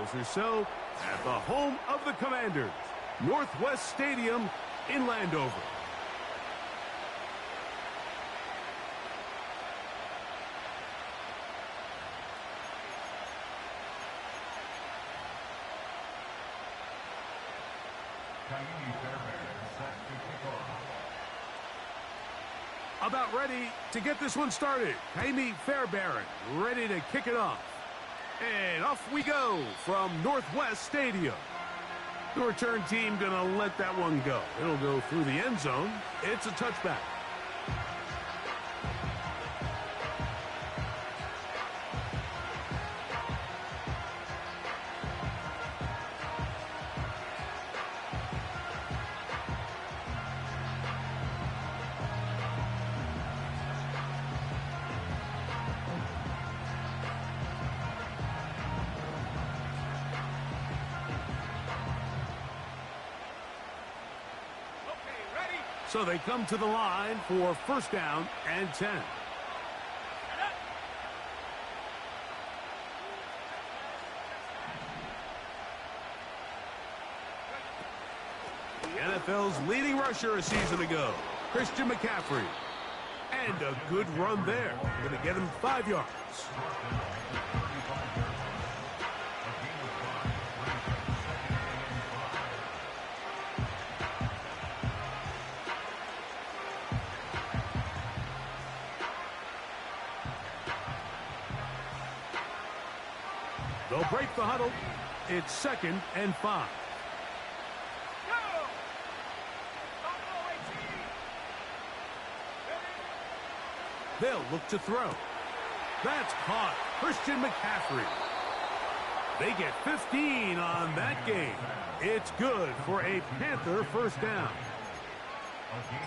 miles or so at the home of the Commanders, Northwest Stadium in Landover. About ready to get this one started. Jaime Fairbairn ready to kick it off. And off we go from Northwest Stadium. The return team gonna let that one go. It'll go through the end zone. It's a touchback. So they come to the line for first down and 10. The NFL's leading rusher a season ago, Christian McCaffrey. And a good run there. Going to get him 5 yards. They'll break the huddle. It's 2nd and 5. They'll look to throw. That's caught. Christian McCaffrey. They get 15 on that game. It's good for a Panther first down.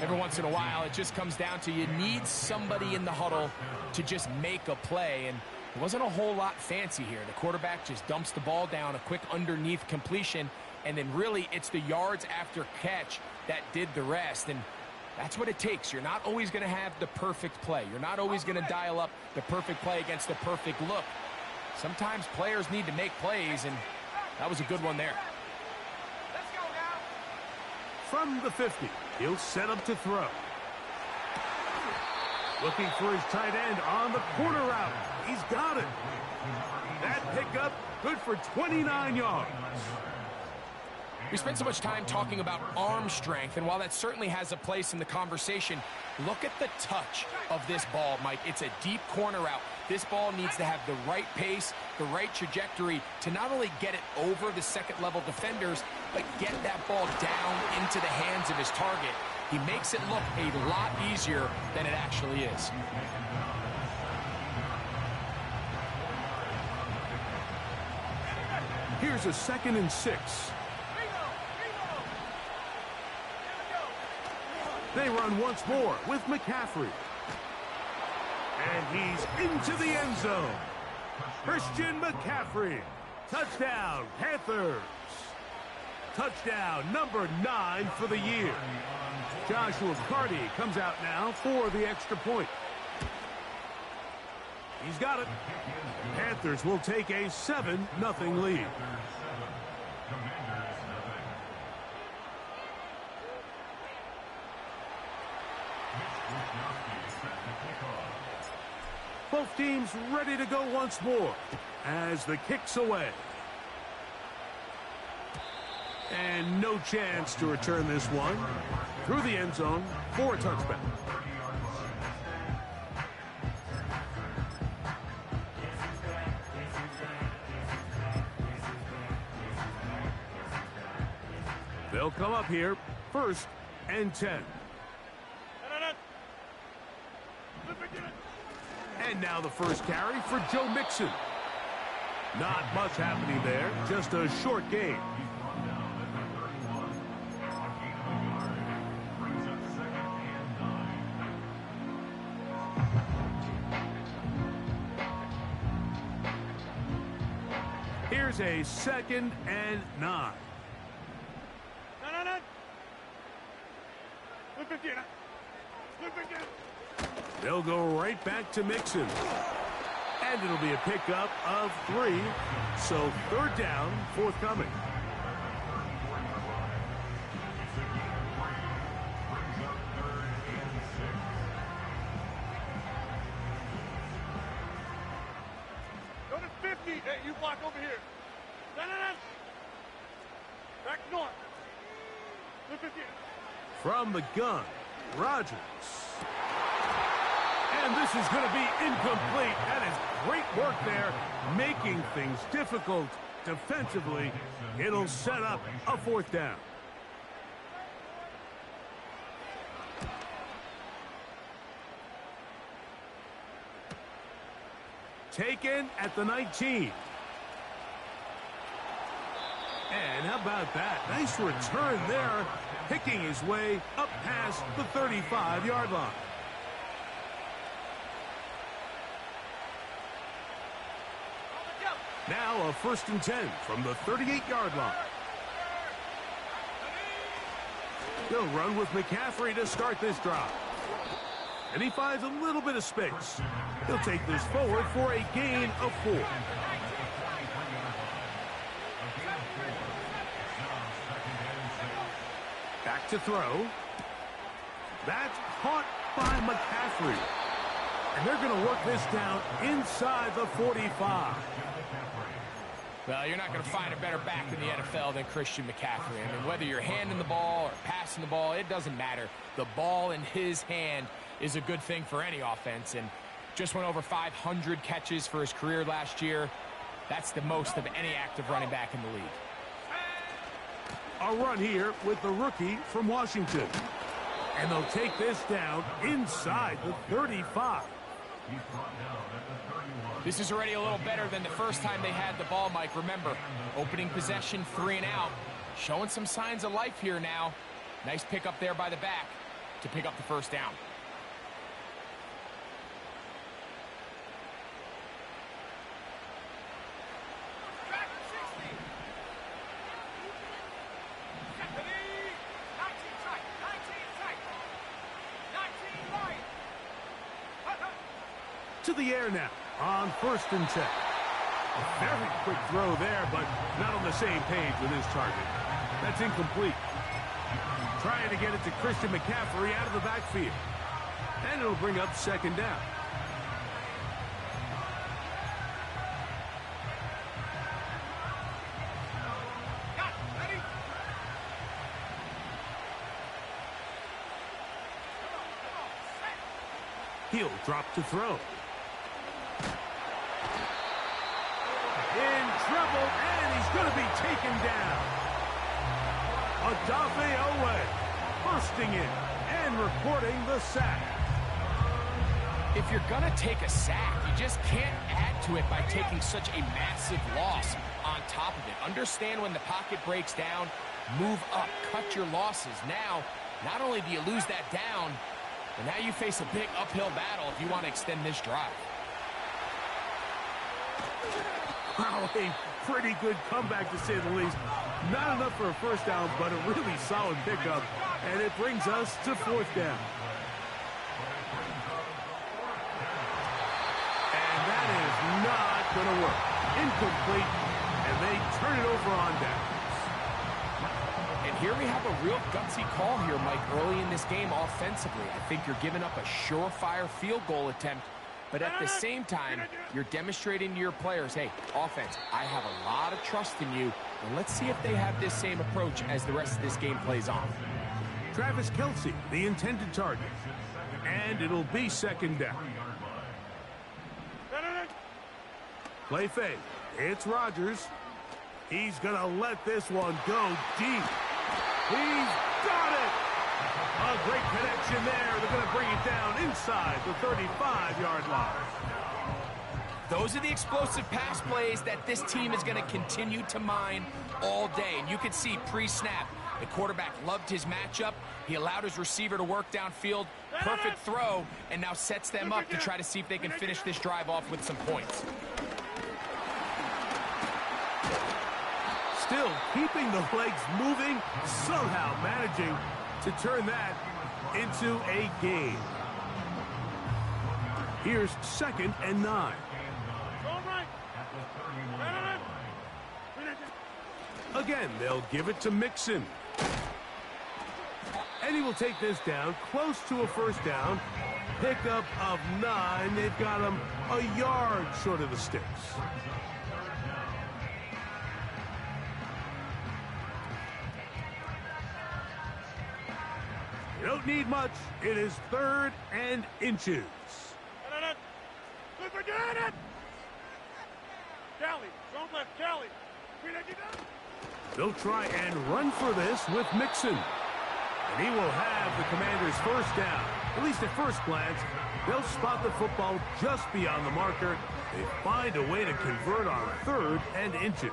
Every once in a while, it just comes down to you need somebody in the huddle to just make a play. And it wasn't a whole lot fancy here. The quarterback just dumps the ball down, a quick underneath completion, and then really it's the yards after catch that did the rest. And that's what it takes. You're not always going to have the perfect play. You're not always going to dial up the perfect play against the perfect look. Sometimes players need to make plays, and that was a good one there. Let's go now. From the 50, he'll set up to throw. Looking for his tight end on the corner route. He's got it. That pickup, good for 29 yards. We spent so much time talking about arm strength, and while that certainly has a place in the conversation, look at the touch of this ball, Mike. It's a deep corner route. This ball needs to have the right pace, the right trajectory to not only get it over the second-level defenders, but get that ball down into the hands of his target. He makes it look a lot easier than it actually is. Here's a 2nd and 6. They run once more with McCaffrey. And he's into the end zone. Christian McCaffrey. Touchdown, Panthers. Touchdown number 9 for the year. Joshua Carty comes out now for the extra point. He's got it. Panthers will take a 7-0 lead. Both teams ready to go once more as the kick's away. And no chance to return this one through the end zone for a touchback. They'll come up here, 1st and 10. And now the first carry for Joe Mixon. Not much happening there, just a short gain. Here's a 2nd and 9. They'll go right back to Mixon. And it'll be a pickup of 3. So third down, forthcoming. Go to 50. Hey, you block over here. No. Back north. To 50. From the gun, Rodgers. And this is going to be incomplete. That is great work there, making things difficult defensively. It'll set up a fourth down. Taken at the 19. And how about that? Nice return there, picking his way up past the 35-yard line. Now a 1st and 10 from the 38-yard line. They'll run with McCaffrey to start this drive. And he finds a little bit of space. He'll take this forward for a gain of 4. Back to throw. That's caught by McCaffrey. And they're going to work this down inside the 45. Well, you're not going to find a better back in the NFL than Christian McCaffrey. I mean, whether you're handing the ball or passing the ball, it doesn't matter. The ball in his hand is a good thing for any offense. And just went over 500 catches for his career last year. That's the most of any active running back in the league. A run here with the rookie from Washington. And they'll take this down inside the 35. This is already a little better than the first time they had the ball, Mike. Remember, opening possession, 3 and out. Showing some signs of life here now. Nice pick up there by the back to pick up the first down. To the air now on 1st and 10. A very quick throw there, but not on the same page with his target. That's incomplete. Trying to get it to Christian McCaffrey out of the backfield. And it'll bring up 2nd down. He'll drop to throw. In trouble, and he's going to be taken down. Odafe Owe bursting in and recording the sack. If you're going to take a sack, you just can't add to it by taking such a massive loss on top of it. Understand when the pocket breaks down, move up, cut your losses. Now, not only do you lose that down, but now you face a big uphill battle if you want to extend this drive. Wow, a pretty good comeback to say the least. Not enough for a first down, but a really solid pickup. And it brings us to 4th down. And that is not going to work. Incomplete, and they turn it over on downs. And here we have a real gutsy call here, Mike, early in this game offensively. I think you're giving up a surefire field goal attempt, but at the same time, you're demonstrating to your players, hey, offense, I have a lot of trust in you, and let's see if they have this same approach as the rest of this game plays on. Travis Kelce, the intended target. And it'll be 2nd down. Play fake. It's Rodgers. He's going to let this one go deep. He's got it! A great connection there. They're going to bring it down inside the 35-yard line. Those are the explosive pass plays that this team is going to continue to mine all day. And you can see pre-snap, the quarterback loved his matchup. He allowed his receiver to work downfield. Perfect throw, and now sets them up to try to see if they can finish this drive off with some points. Still keeping the legs moving, somehow managing to turn that into a gain. Here's 2nd and 9. Again, they'll give it to Mixon. And he will take this down close to a first down. Pickup of 9. They've got him a yard short of the sticks. You don't need much. It is 3rd and inches. They'll try and run for this with Mixon. And he will have the Commanders' first down. At least at first glance, they'll spot the football just beyond the marker. They find a way to convert on 3rd and inches.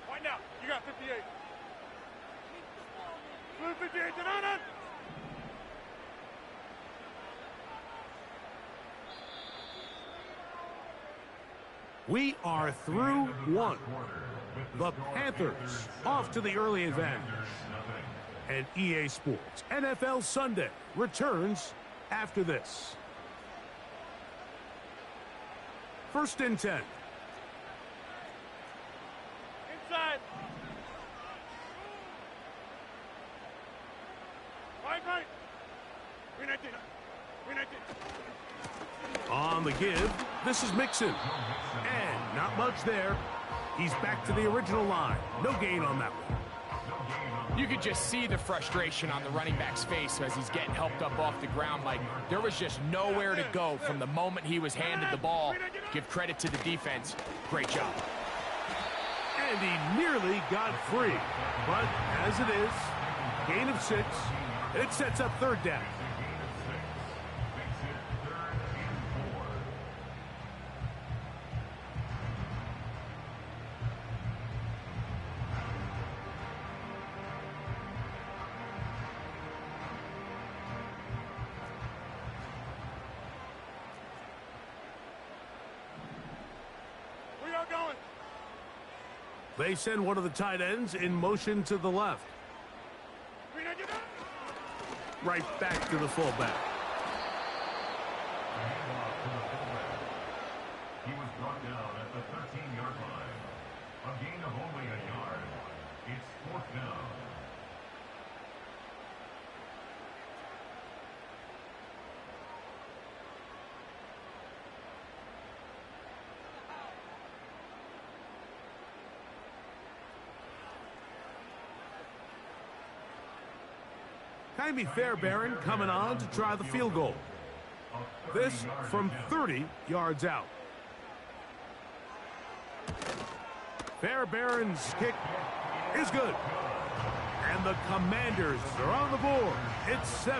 Right now, you got 58. 58 to 9. We are through 1. The Panthers off to the early advantage. And EA Sports NFL Sunday returns after this. 1st and 10. Inside. Right. 319. On the give, this is Mixon. And not much there. He's back to the original line. No gain on that one. You could just see the frustration on the running back's face as he's getting helped up off the ground. Like, there was just nowhere to go from the moment he was handed the ball. Give credit to the defense. Great job. And he nearly got free. But as it is, gain of 6. It sets up 3rd down. They send one of the tight ends in motion to the left. Right back to the fullback. He was brought down at the 13-yard line. A gain of only a yard. It's 4th down. Jaime Fairbairn coming on to try the field goal. This from 30 yards out. Fairbairn's kick is good. And the Commanders are on the board. It's 7-3.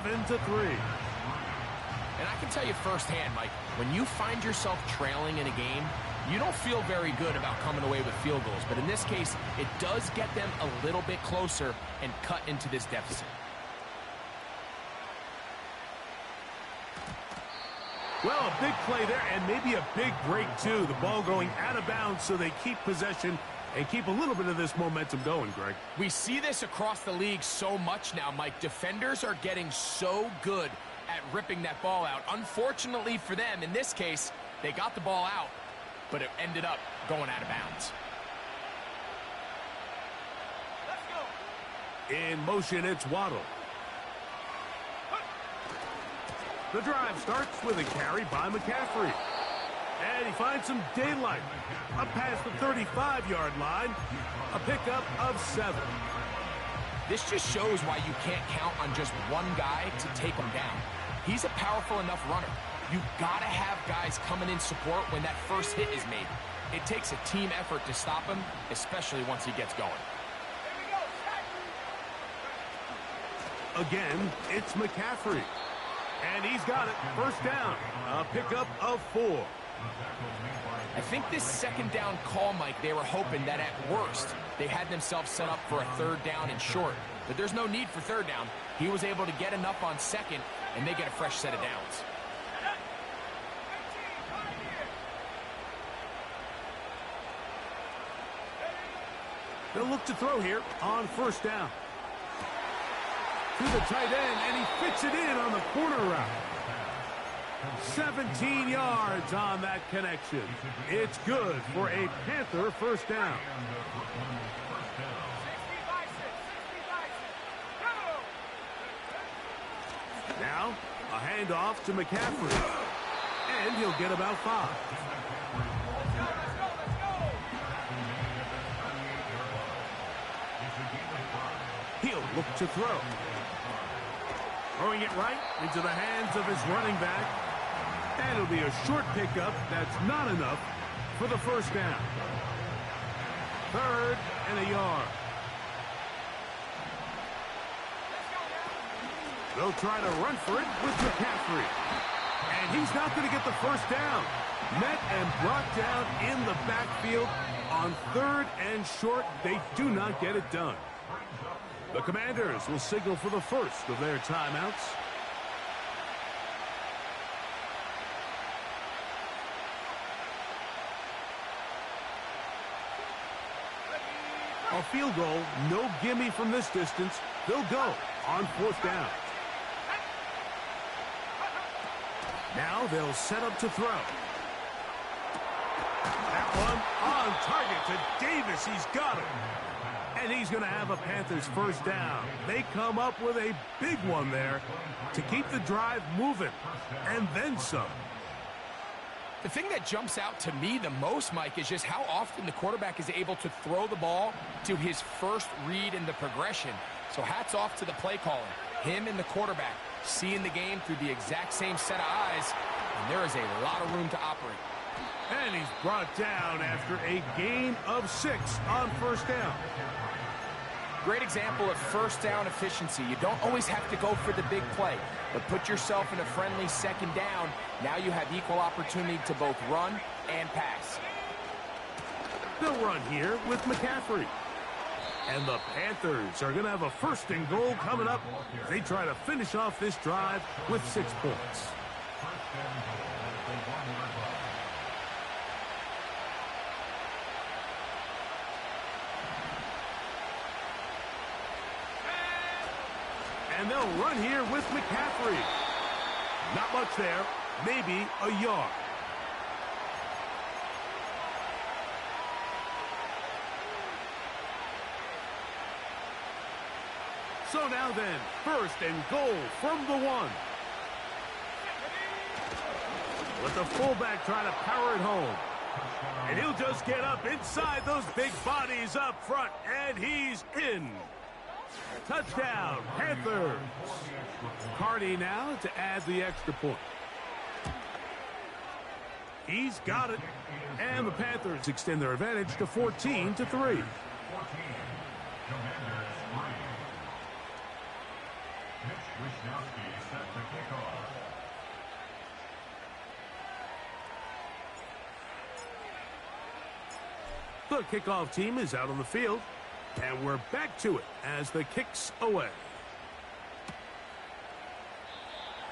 And I can tell you firsthand, Mike, when you find yourself trailing in a game, you don't feel very good about coming away with field goals. But in this case, it does get them a little bit closer and cut into this deficit. Well, a big play there, and maybe a big break, too. The ball going out of bounds, so they keep possession and keep a little bit of this momentum going, Greg. We see this across the league so much now, Mike. Defenders are getting so good at ripping that ball out. Unfortunately for them, in this case, they got the ball out, but it ended up going out of bounds. Let's go. In motion, it's Waddle. The drive starts with a carry by McCaffrey. And he finds some daylight. Up past the 35-yard line. A pickup of 7. This just shows why you can't count on just one guy to take him down. He's a powerful enough runner. You've got to have guys coming in support when that first hit is made. It takes a team effort to stop him, especially once he gets going. Again, it's McCaffrey. And he's got it. First down. A pickup of 4. I think this 2nd down call, Mike, they were hoping that at worst they had themselves set up for a 3rd down and short. But there's no need for 3rd down. He was able to get enough on 2nd, and they get a fresh set of downs. They'll look to throw here on 1st down. to the tight end, and he fits it in on the corner route. 17 yards on that connection. It's good for a Panther first down. Now, a handoff to McCaffrey, and he'll get about 5. He'll look to throw. Throwing it right into the hands of his running back. And it'll be a short pickup. That's not enough for the first down. 3rd and a yard. They'll try to run for it with McCaffrey. And he's not going to get the first down. Met and brought down in the backfield on 3rd and short. They do not get it done. The Commanders will signal for the first of their timeouts. A field goal, no gimme from this distance. They'll go on 4th down. Now they'll set up to throw. That one on target to Davis. He's got it. And he's going to have a Panthers first down. They come up with a big one there to keep the drive moving, and then some. The thing that jumps out to me the most, Mike, is just how often the quarterback is able to throw the ball to his first read in the progression. So hats off to the play caller. Him and the quarterback seeing the game through the exact same set of eyes, and there is a lot of room to operate. And he's brought down after a gain of 6 on first down. Great example of first down efficiency. You don't always have to go for the big play, but put yourself in a friendly second down. Now you have equal opportunity to both run and pass. They'll run here with McCaffrey. And the Panthers are going to have a 1st and goal coming up. They try to finish off this drive with 6 points. And they'll run here with McCaffrey. Not much there, maybe a yard. So now then, 1st and goal from the 1. Let the fullback try to power it home. And he'll just get up inside those big bodies up front, and he's in. Touchdown, Panthers. Cardi now to add the extra point. He's got it. And the Panthers extend their advantage to 14-3. The kickoff team is out on the field. And we're back to it as the kick's away.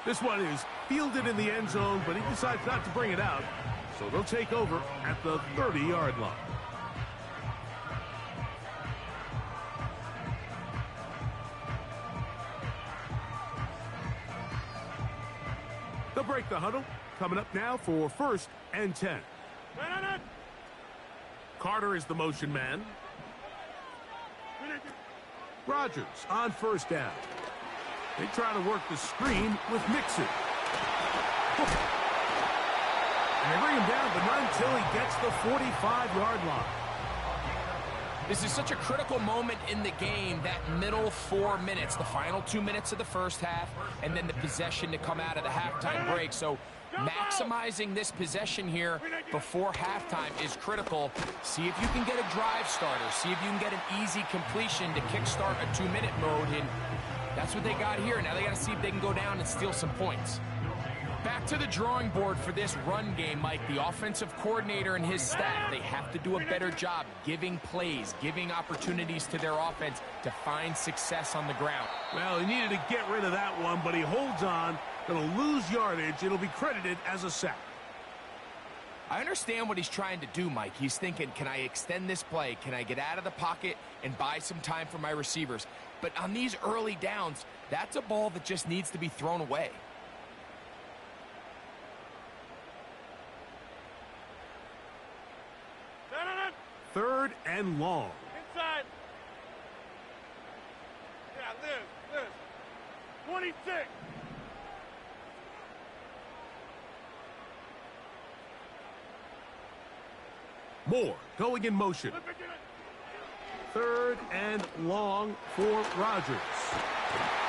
This one is fielded in the end zone, but he decides not to bring it out. So they'll take over at the 30-yard line. They'll break the huddle. Coming up now for 1st and 10. Carter is the motion man. Rodgers on 1st down. They try to work the screen with Mixon. And they bring him down, but not until he gets the 45-yard line. This is such a critical moment in the game, that middle 4 minutes, the final 2 minutes of the first half, and then the possession to come out of the halftime break. So maximizing this possession here before halftime is critical. See if you can get a drive starter. See if you can get an easy completion to kickstart a 2-minute mode. And that's what they got here. Now they got to see if they can go down and steal some points. Back to the drawing board for this run game, Mike. The offensive coordinator and his staff, they have to do a better job giving plays, giving opportunities to their offense to find success on the ground. Well, he needed to get rid of that one, but he holds on. Going to lose yardage. It'll be credited as a sack. I understand what he's trying to do, Mike. He's thinking, can I extend this play? Can I get out of the pocket and buy some time for my receivers? But on these early downs, that's a ball that just needs to be thrown away. Third and long. Inside. Yeah, Liz. 26. Moore going in motion. Third and long for Rodgers.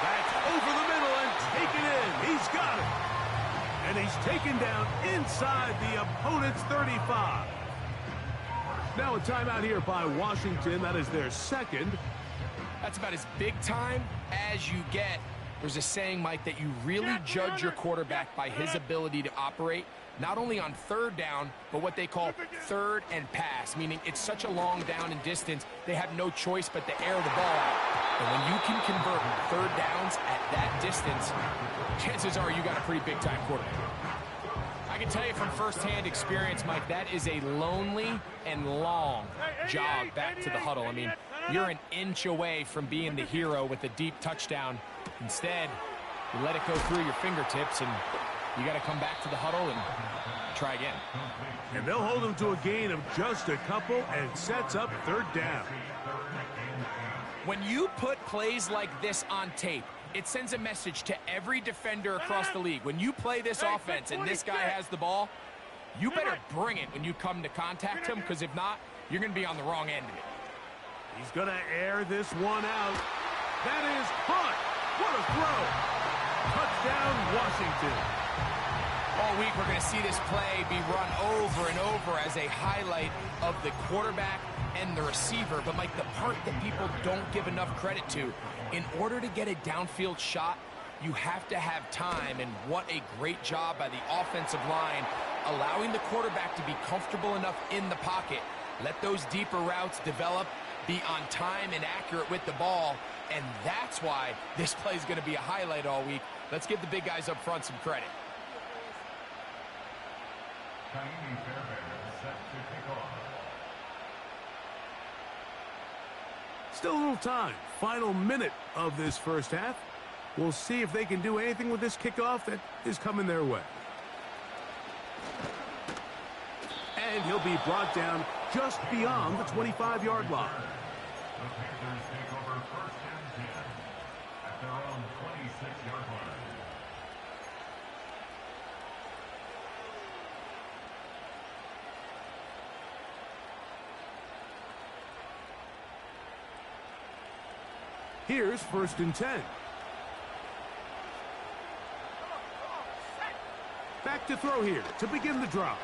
That's over the middle and taken in. He's got it. And he's taken down inside the opponent's 35. Now a timeout here by Washington. That is their second. That's about as big time as you get. There's a saying, Mike, that you really judge your quarterback by his ability to operate, not only on third down, but what they call third and pass, meaning it's such a long down and distance, they have no choice but to air the ball out. And when you can convert third downs at that distance, chances are you got a pretty big-time quarterback. I can tell you from firsthand experience, Mike, that is a lonely and long jog back to the huddle. I mean, you're an inch away from being the hero with a deep touchdown. Instead, you let it go through your fingertips, and you got to come back to the huddle and try again. And they'll hold him to a gain of just a couple and sets up third down. When you put plays like this on tape, it sends a message to every defender across the league. When you play this offense and this guy has the ball, you better bring it when you come to contact him, because if not, you're going to be on the wrong end of it. He's going to air this one out. That is caught. What a throw. Touchdown, Washington. All week we're going to see this play be run over and over as a highlight of the quarterback and the receiver. But, Mike, the part that people don't give enough credit to, in order to get a downfield shot, you have to have time. And what a great job by the offensive line, allowing the quarterback to be comfortable enough in the pocket. Let those deeper routes develop, be on time and accurate with the ball. And that's why this play is going to be a highlight all week. Let's give the big guys up front some credit. Still a little time. Final minute of this first half. We'll see if they can do anything with this kickoff that is coming their way. And he'll be brought down just beyond the 25-yard line. The Panthers take over first and 10 at their own 26-yard line. Here's first and 10. Back to throw here to begin the drive.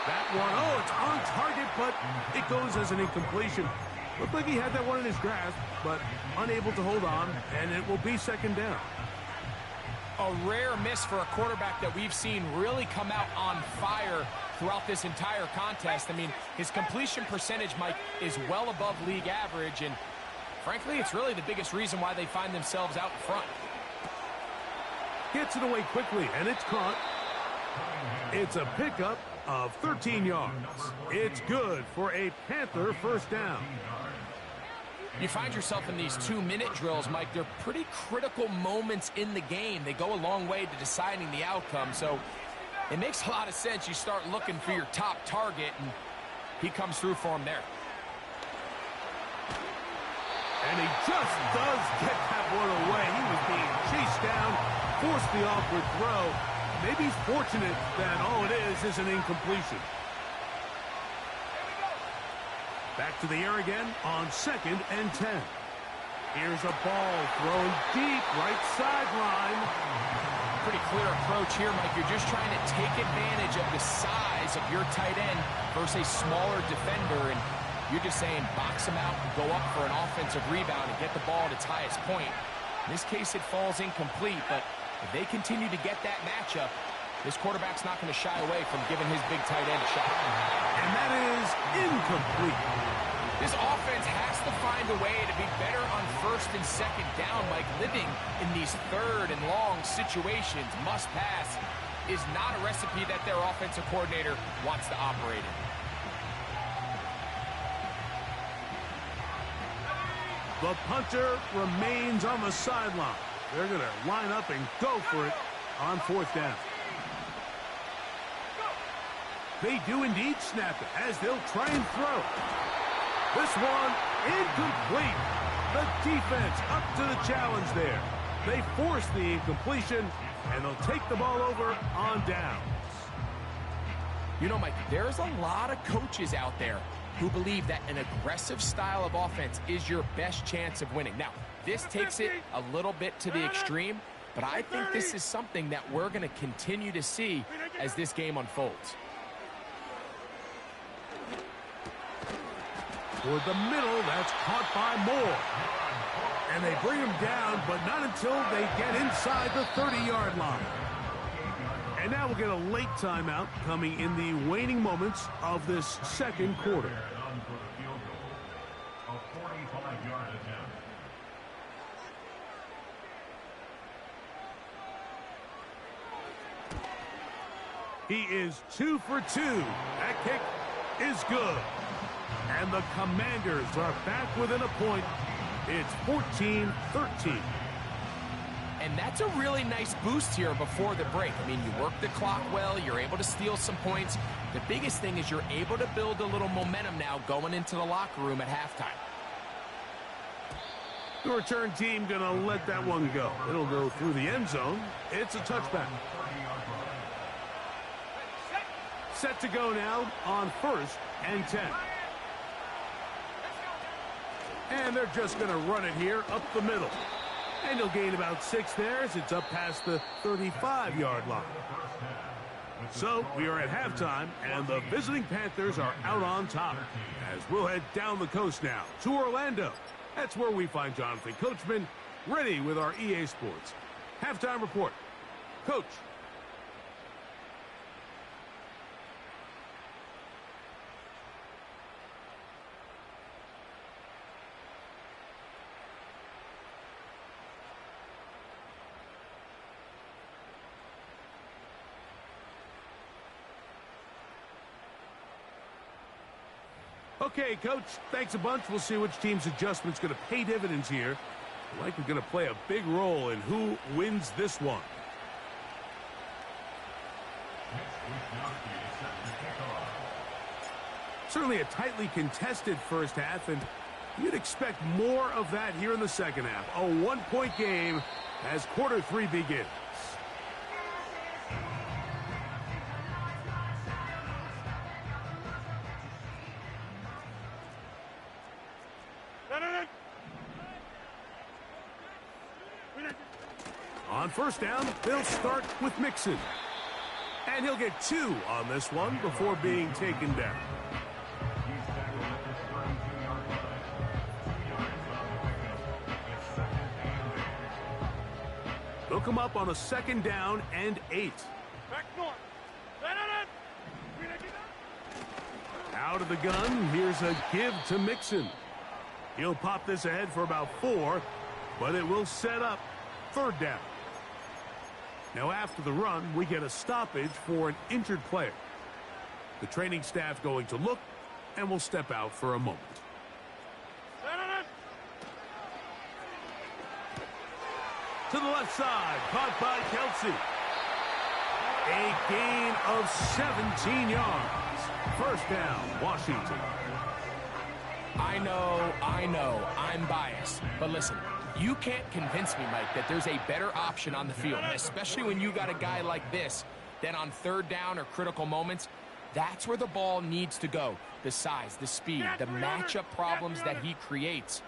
That one, oh, it's on target, but it goes as an incompletion. Looked like he had that one in his grasp, but unable to hold on, and it will be second down. A rare miss for a quarterback that we've seen really come out on fire throughout this entire contest. I mean, his completion percentage, Mike, is well above league average, and frankly, it's really the biggest reason why they find themselves out in front. Gets it away quickly, and it's caught. It's a pickup of 13 yards. It's good for a Panther first down. You find yourself in these 2-minute drills, Mike. They're pretty critical moments in the game. They go a long way to deciding the outcome, so it makes a lot of sense. You start looking for your top target, and he comes through for him there. And he just does get that one away. He was being chased down, forced the awkward throw. Maybe he's fortunate that all it is an incompletion. Back to the air again on second and 10. Here's a ball thrown deep right sideline. Pretty clear approach here, Mike. You're just trying to take advantage of the size of your tight end versus a smaller defender, and you're just saying box him out and go up for an offensive rebound and get the ball at its highest point. In this case, it falls incomplete, but if they continue to get that matchup, this quarterback's not going to shy away from giving his big tight end a shot. And that is incomplete. This offense has to find a way to be better on first and second down. Like, living in these third and long situations, must pass, is not a recipe that their offensive coordinator wants to operate in. The punter remains on the sideline. They're going to line up and go for it on fourth down. They do indeed snap it as they'll try and throw. This one incomplete. The defense up to the challenge there. They force the incompletion, and they'll take the ball over on downs. You know, Mike, there's a lot of coaches out there who believe that an aggressive style of offense is your best chance of winning. Now, this takes it a little bit to the extreme, but I think this is something that we're going to continue to see as this game unfolds. Toward the middle, that's caught by Moore. And they bring him down, but not until they get inside the 30-yard line. And now we'll get a late timeout coming in the waning moments of this second quarter. He is 2 for 2. That kick is good. And the Commanders are back within a point. It's 14-13. And that's a really nice boost here before the break. I mean, you work the clock well. You're able to steal some points. The biggest thing is you're able to build a little momentum now going into the locker room at halftime. The return team going to let that one go. It'll go through the end zone. It's a touchback. Set to go now on 1st and 10. And they're just going to run it here up the middle. And he'll gain about 6 there as it's up past the 35-yard line. So we are at halftime, and the visiting Panthers are out on top. As we'll head down the coast now to Orlando. That's where we find Jonathan Coachman ready with our EA Sports halftime report. Coach. Okay, Coach, thanks a bunch. We'll see which team's adjustment's going to pay dividends here. Likely going to play a big role in who wins this one. Certainly a tightly contested first half, and you'd expect more of that here in the second half. A one-point game as quarter 3 begins. On first down, they'll start with Mixon. And he'll get 2 on this one before being taken down. They'll come up on a 2nd down and 8. Out of the gun, here's a give to Mixon. He'll pop this ahead for about 4, but it will set up 3rd down. Now after the run, we get a stoppage for an injured player. The training staff going to look, and will step out for a moment. To the left side, caught by Kelsey. A gain of 17 yards. 1st down, Washington. I know, I'm biased. But listen, you can't convince me, Mike, that there's a better option on the field, especially when you got a guy like this, then on 3rd down or critical moments, that's where the ball needs to go. The size, the speed, the matchup problems that he creates.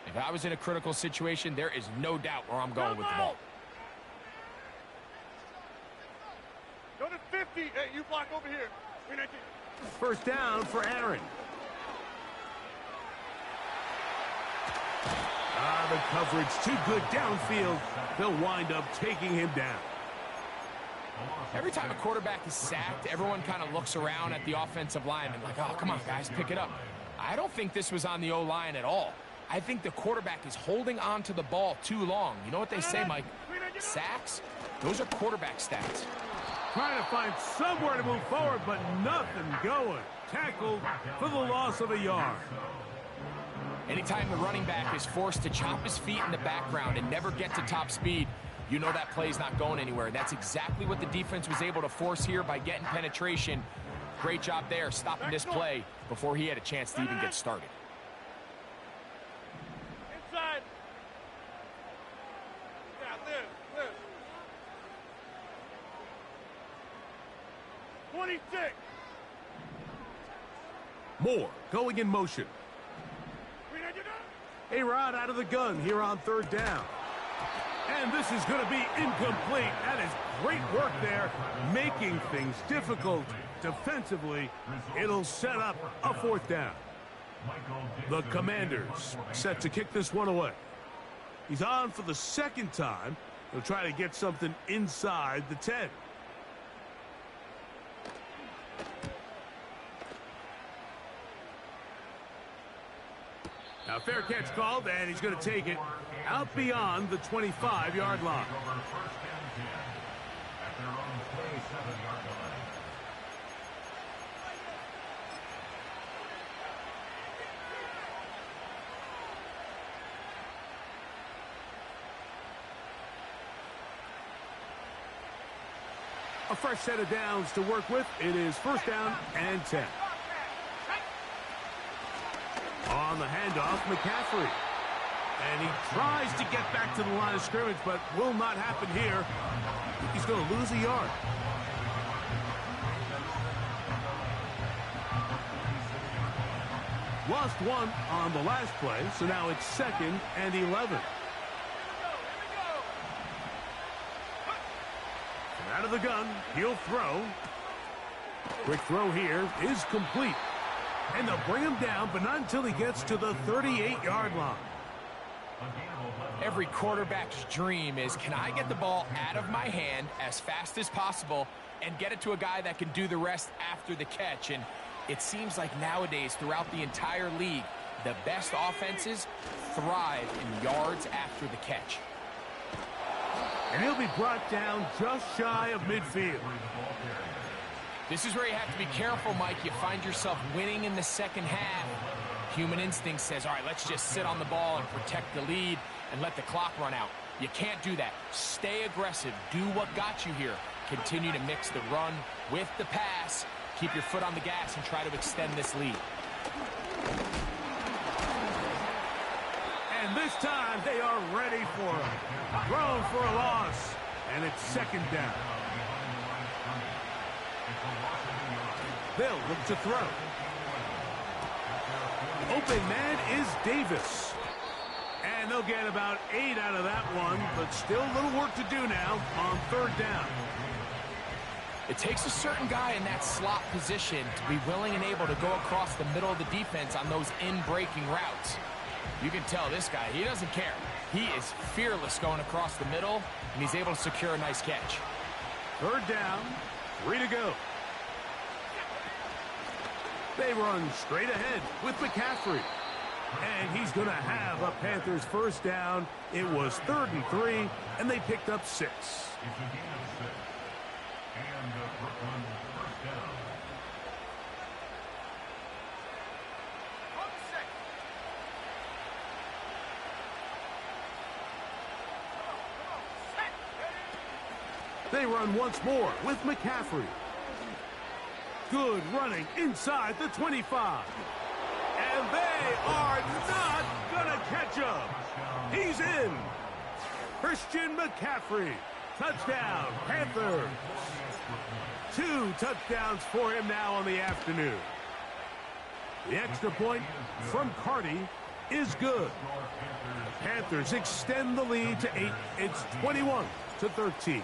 If I was in a critical situation, there is no doubt where I'm going with the ball. Go to 50. Hey, you block over here. 1st down for Aaron. The coverage too good downfield. They'll wind up taking him down. Every time a quarterback is sacked, everyone kind of looks around at the offensive lineman like, oh, come on, guys, pick it up. I don't think this was on the O-line at all. I think the quarterback is holding on to the ball too long. You know what they say, Mike? Sacks, those are quarterback stats. Trying to find somewhere to move forward, but nothing going. Tackled for the loss of a yard. Anytime the running back is forced to chop his feet in the background and never get to top speed, you know that play's not going anywhere. That's exactly what the defense was able to force here by getting penetration. Great job there, stopping this play before he had a chance to even get started. Inside. Yeah, live. 26. Moore going in motion. A-Rod out of the gun here on third down. And this is going to be incomplete. That is great work there, making things difficult defensively. It'll set up a fourth down. The Commanders set to kick this one away. He's on for the second time. He'll try to get something inside the 10. Now, fair catch called, and he's going to take it out beyond the 25-yard line. A fresh set of downs to work with. It is first down and 10. On the handoff, McCaffrey. And he tries to get back to the line of scrimmage, but will not happen here. He's going to lose a yard. Lost one on the last play, so now it's 2nd and 11. Out of the gun, he'll throw. Quick throw here is complete. And they'll bring him down, but not until he gets to the 38-yard line. Every quarterback's dream is, can I get the ball out of my hand as fast as possible and get it to a guy that can do the rest after the catch? And it seems like nowadays, throughout the entire league, the best offenses thrive in yards after the catch. And he'll be brought down just shy of midfield. This is where you have to be careful, Mike. You find yourself winning in the second half. Human instinct says, all right, let's just sit on the ball and protect the lead and let the clock run out. You can't do that. Stay aggressive. Do what got you here. Continue to mix the run with the pass. Keep your foot on the gas and try to extend this lead. And this time they are ready for him. Thrown for a loss. And it's 2nd down. They'll look to throw. Open man is Davis. And they'll get about 8 out of that one, but still a little work to do now on 3rd down. It takes a certain guy in that slot position to be willing and able to go across the middle of the defense on those in-breaking routes. You can tell this guy, he doesn't care. He is fearless going across the middle, and he's able to secure a nice catch. 3rd down, 3 to go. They run straight ahead with McCaffrey. And he's going to have a Panthers first down. It was 3rd and 3, and they picked up 6. They run once more with McCaffrey. Good running inside the 25. And they are not going to catch him. He's in. Christian McCaffrey. Touchdown, Panthers. 2 touchdowns for him now on the afternoon. The extra point from Carty is good. The Panthers extend the lead to 8. It's 21-13.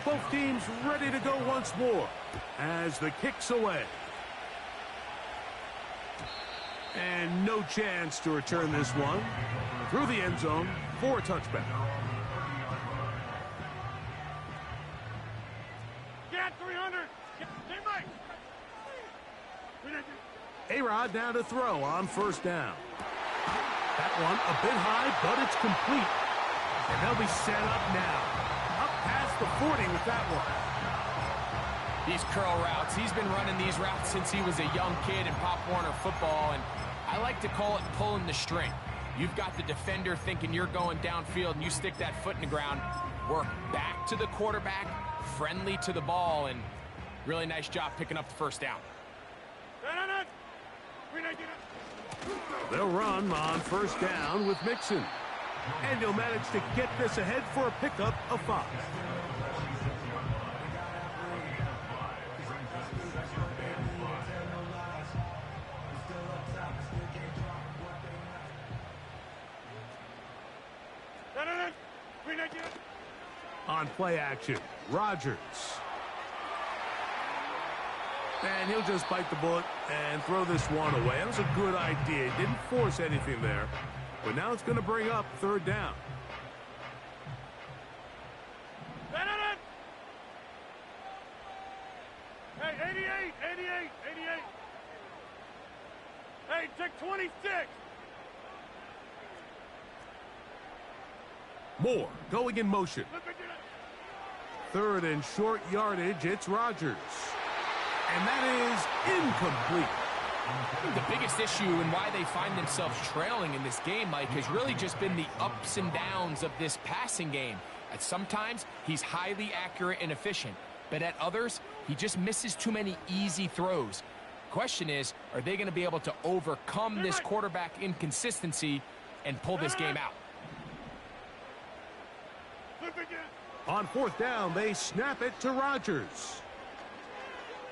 Both teams ready to go once more as the kick's away. And no chance to return this one through the end zone for a touchback. Get 300. A-Rod down to throw on first down. That one a bit high, but it's complete. And they'll be set up now. Up past the 40 with that one. These curl routes, he's been running these routes since he was a young kid in Pop Warner football, and I like to call it pulling the string. You've got the defender thinking you're going downfield, and you stick that foot in the ground, work back to the quarterback, friendly to the ball, and really nice job picking up the first down. They'll run on first down with Mixon. And he'll manage to get this ahead for a pickup of 5. On play action, Rodgers. And he'll just bite the bullet and throw this one away. That was a good idea. He didn't force anything there. But now it's going to bring up third down. Hey, 88. Hey, take 26. Moore going in motion. Third and short yardage, it's Rodgers. And that is incomplete. I think the biggest issue and why they find themselves trailing in this game, Mike, has really just been the ups and downs of this passing game. At sometimes, he's highly accurate and efficient, but at others, he just misses too many easy throws. Question is, are they going to be able to overcome this quarterback inconsistency and pull this game out? On fourth down, they snap it to Rodgers.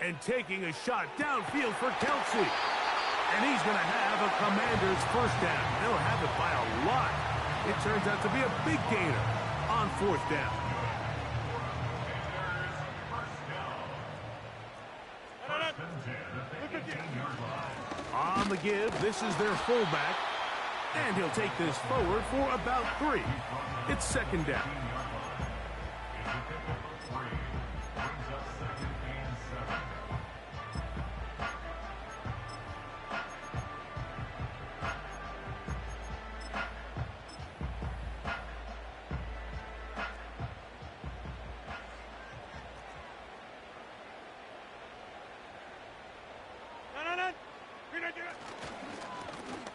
And taking a shot downfield for Kelsey. And he's going to have a Commanders first down. They'll have it by a lot. It turns out to be a big gainer on fourth down. On the give, this is their fullback. And he'll take this forward for about 3. It's second down.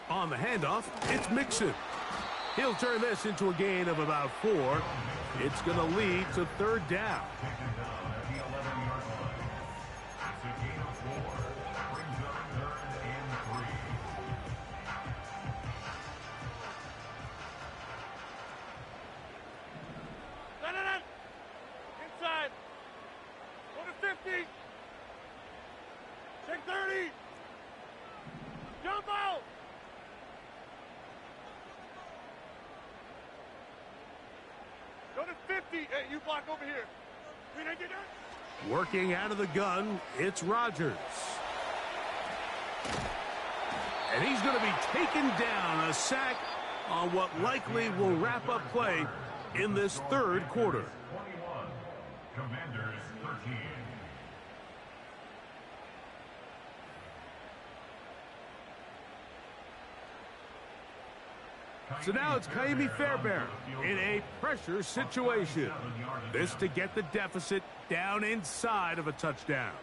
On the handoff, it's Mixon. He'll turn this into a gain of about 4. It's going to lead to third down. Inside. Go to 50. Take 30. Jump out. Go to 50. Hey, you block over here. Working out of the gun, it's Rodgers. And he's going to be taken down, a sack on what likely will wrap up play in this third quarter. 21, Commanders 13. So now it's Kaimi Fairbairn in a pressure situation. This to get the deficit down inside of a touchdown.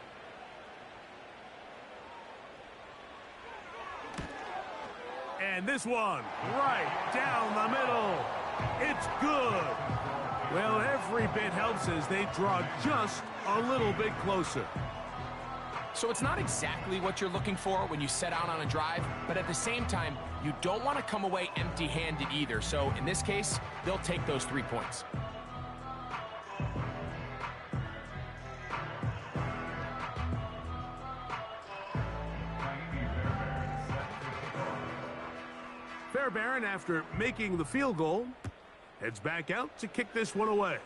And this one right down the middle. It's good. Well, every bit helps as they draw just a little bit closer. So it's not exactly what you're looking for when you set out on a drive, but at the same time, you don't want to come away empty-handed either. So in this case, they'll take those 3 points. Fairbairn, after making the field goal, heads back out to kick this one away.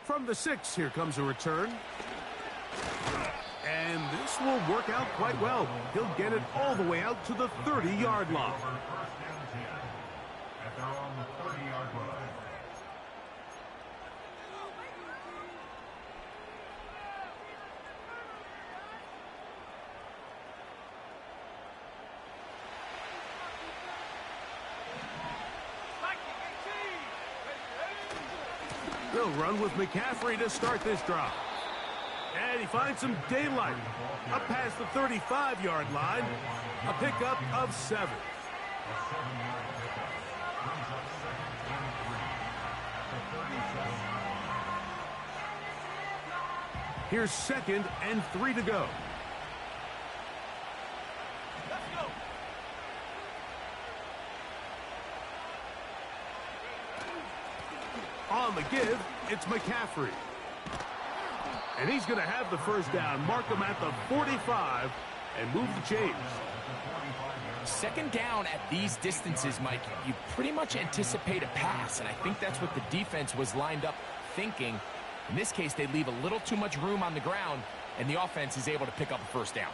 From the 6, here comes a return. And this will work out quite well. He'll get it all the way out to the 30-yard line. First down 10 at their own 30-yard line. They'll run with McCaffrey to start this drive. And he finds some daylight. Up past the 35-yard line. A pickup of 7. A 7-yard pickup brings up 2nd and 3 at the 37-yard line. Here's 2nd and 3 to go. Let's go. On the give, it's McCaffrey. And he's going to have the first down. Mark him at the 45 and move the chains. 2nd down at these distances, Mike, you pretty much anticipate a pass, and I think that's what the defense was lined up thinking. In this case, they leave a little too much room on the ground, and the offense is able to pick up a first down.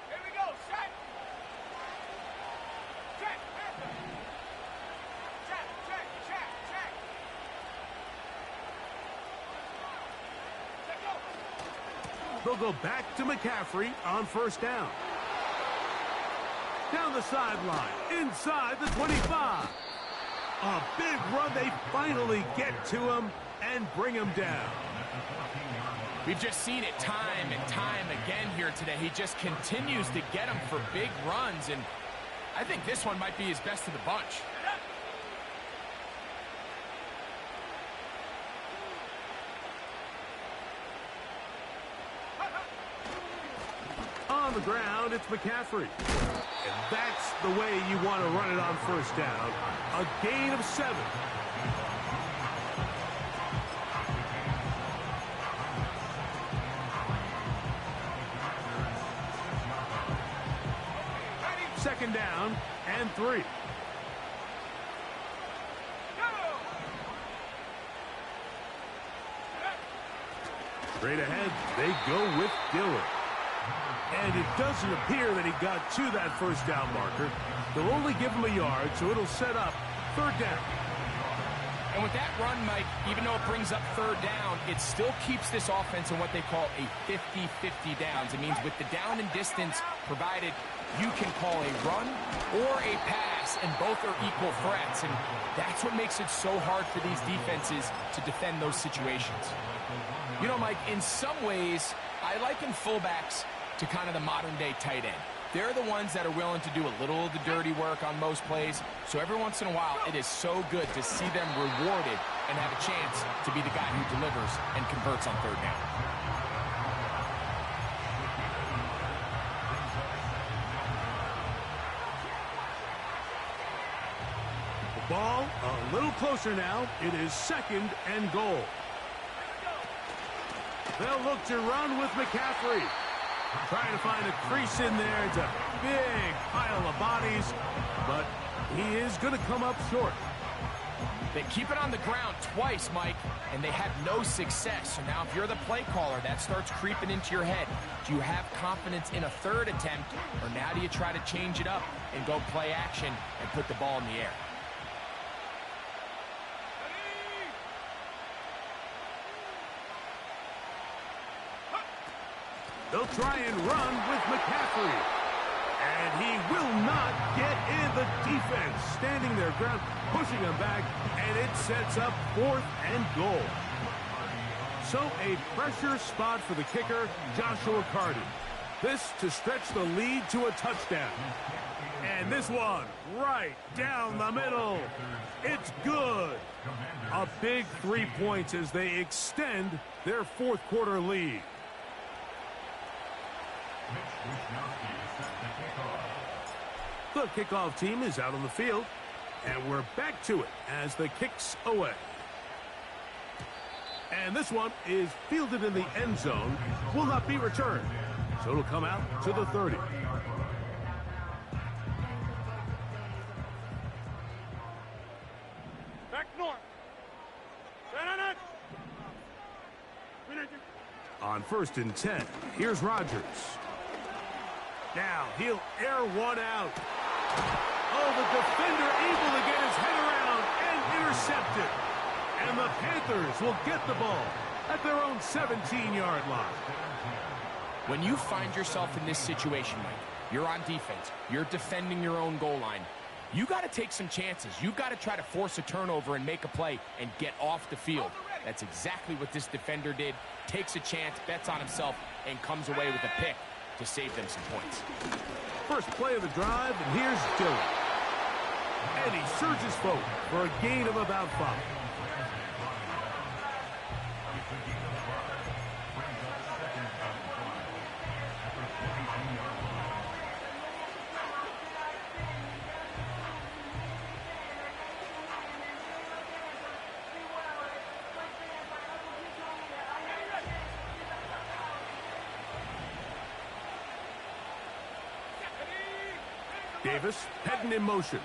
Here we go. Set. Check. Check. Check. Go. They'll go back to McCaffrey on first down. Down the sideline, inside the 25. A big run. They finally get to him and bring him down. We've just seen it time and time again here today. He just continues to get them for big runs, and I think this one might be his best of the bunch. On the ground, it's McCaffrey. And that's the way you want to run it on first down. A gain of 7. Second down and 3. Straight ahead, they go with Dillon. And it doesn't appear that he got to that first down marker. They'll only give him a yard, so it'll set up 3rd down. And with that run, Mike, even though it brings up 3rd down, it still keeps this offense in what they call a 50-50 downs. It means with the down and distance provided, you can call a run or a pass, and both are equal threats. And that's what makes it so hard for these defenses to defend those situations. You know, Mike, in some ways, I liken fullbacks to kind of the modern-day tight end. They're the ones that are willing to do a little of the dirty work on most plays. So every once in a while, it is so good to see them rewarded and have a chance to be the guy who delivers and converts on 3rd down. The ball a little closer now. It is 2nd and goal. They'll look to run with McCaffrey. Trying to find a crease in there. It's a big pile of bodies, but he is going to come up short. They keep it on the ground twice, Mike, and they have no success. So now if you're the play caller, that starts creeping into your head. Do you have confidence in a 3rd attempt, or now do you try to change it up and go play action and put the ball in the air? They'll try and run with McCaffrey. And he will not get in. The defense standing their ground, pushing him back, and it sets up 4th and goal. So a pressure spot for the kicker, Joshua Carden. This to stretch the lead to a touchdown. And this one right down the middle. It's good. A big 3 points as they extend their 4th quarter lead. The kickoff team is out on the field, and we're back to it as the kick's away. And this one is fielded in the end zone, will not be returned. So it'll come out to the 30. Back north. On 1st and 10, here's Rodgers. Now he'll air one out. Oh, the defender able to get his head around and intercept it. And the Panthers will get the ball at their own 17-yard line. When you find yourself in this situation, Mike, you're on defense, you're defending your own goal line, you got to take some chances. You've got to try to force a turnover and make a play and get off the field. That's exactly what this defender did. Takes a chance, bets on himself, and comes away with a pick to save them some points. First play of the drive, and here's Dillon. And he surges forward for a gain of about 5. Davis heading in motion.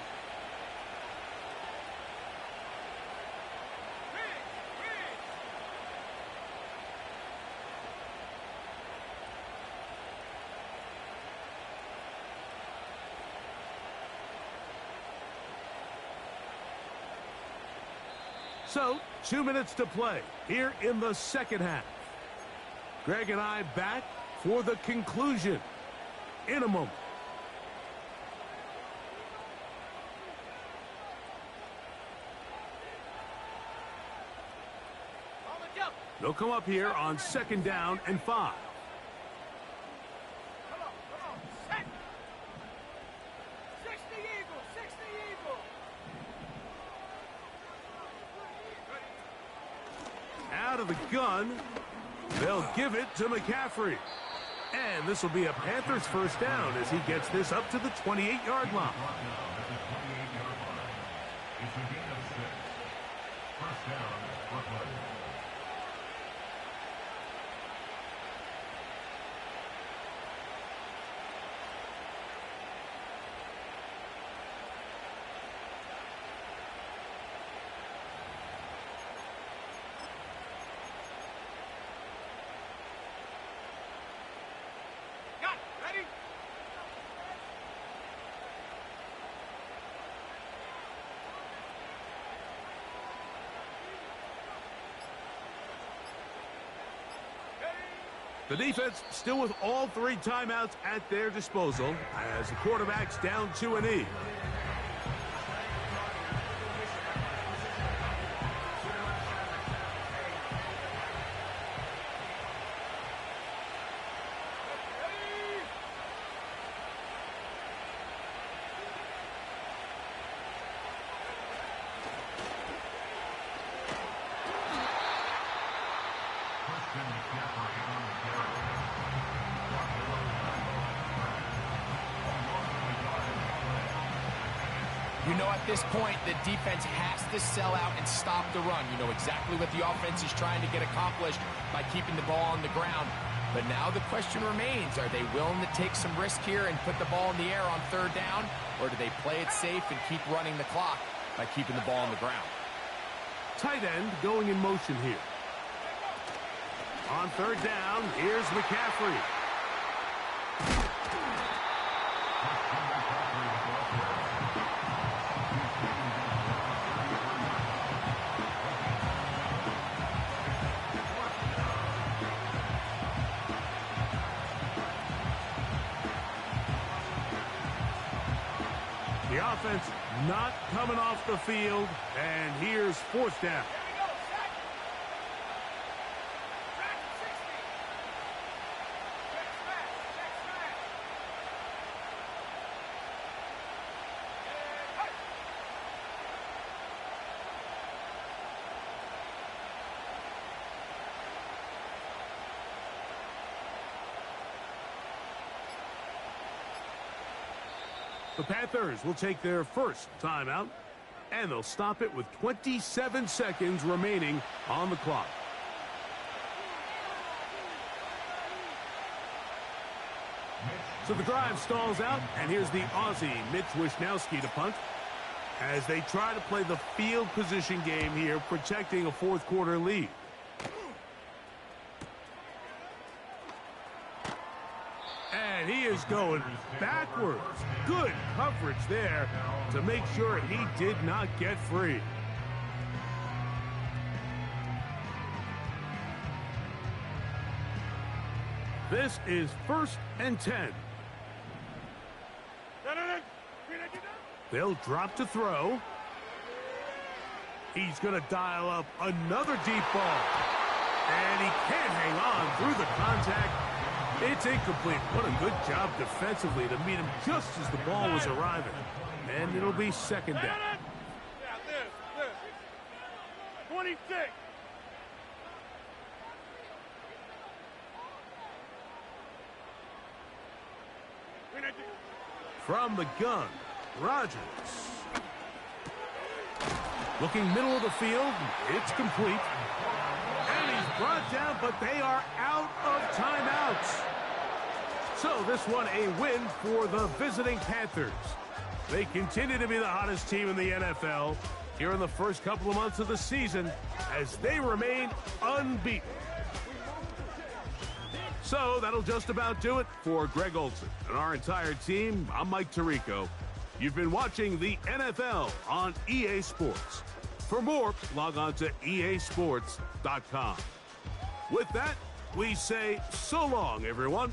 So, 2 minutes to play here in the second half. Greg and I back for the conclusion in a moment. They'll come up here on 2nd down and 5. Set. 60 Eagle, 60 Eagle. Out of the gun, they'll give it to McCaffrey. And this will be a Panthers first down as he gets this up to the 28-yard line. It's a gain of 6. First down, Brooklyn. Got it. Ready? The defense still with all 3 timeouts at their disposal as the quarterback's down to an E. You know, at this point, the defense has to sell out and stop the run. You know exactly what the offense is trying to get accomplished by keeping the ball on the ground. But now the question remains, are they willing to take some risk here and put the ball in the air on 3rd down? Or do they play it safe and keep running the clock by keeping the ball on the ground? Tight end going in motion here. On 3rd down, here's McCaffrey. The offense not coming off the field, and here's 4th down. The Panthers will take their first timeout, and they'll stop it with 27 seconds remaining on the clock. So the drive stalls out, and here's the Aussie, Mitch Wishnowsky, to punt, as they try to play the field position game here, protecting a 4th quarter lead. And he is going backwards. Good coverage there to make sure he did not get free. This is 1st and 10. They'll drop to throw. He's going to dial up another deep ball. And he can't hang on through the contact. It's incomplete. What a good job defensively to meet him just as the ball was arriving. And it'll be 2nd down. Yeah, this. 26. From the gun, Rodgers. Looking middle of the field, it's complete. And he's brought down, but they are out of timeouts. So this one a win for the visiting Panthers. They continue to be the hottest team in the NFL here in the first couple of months of the season as they remain unbeaten. So that'll just about do it for Greg Olson and our entire team. I'm Mike Tirico. You've been watching the NFL on EA Sports. For more, log on to easports.com. With that, we say so long, everyone.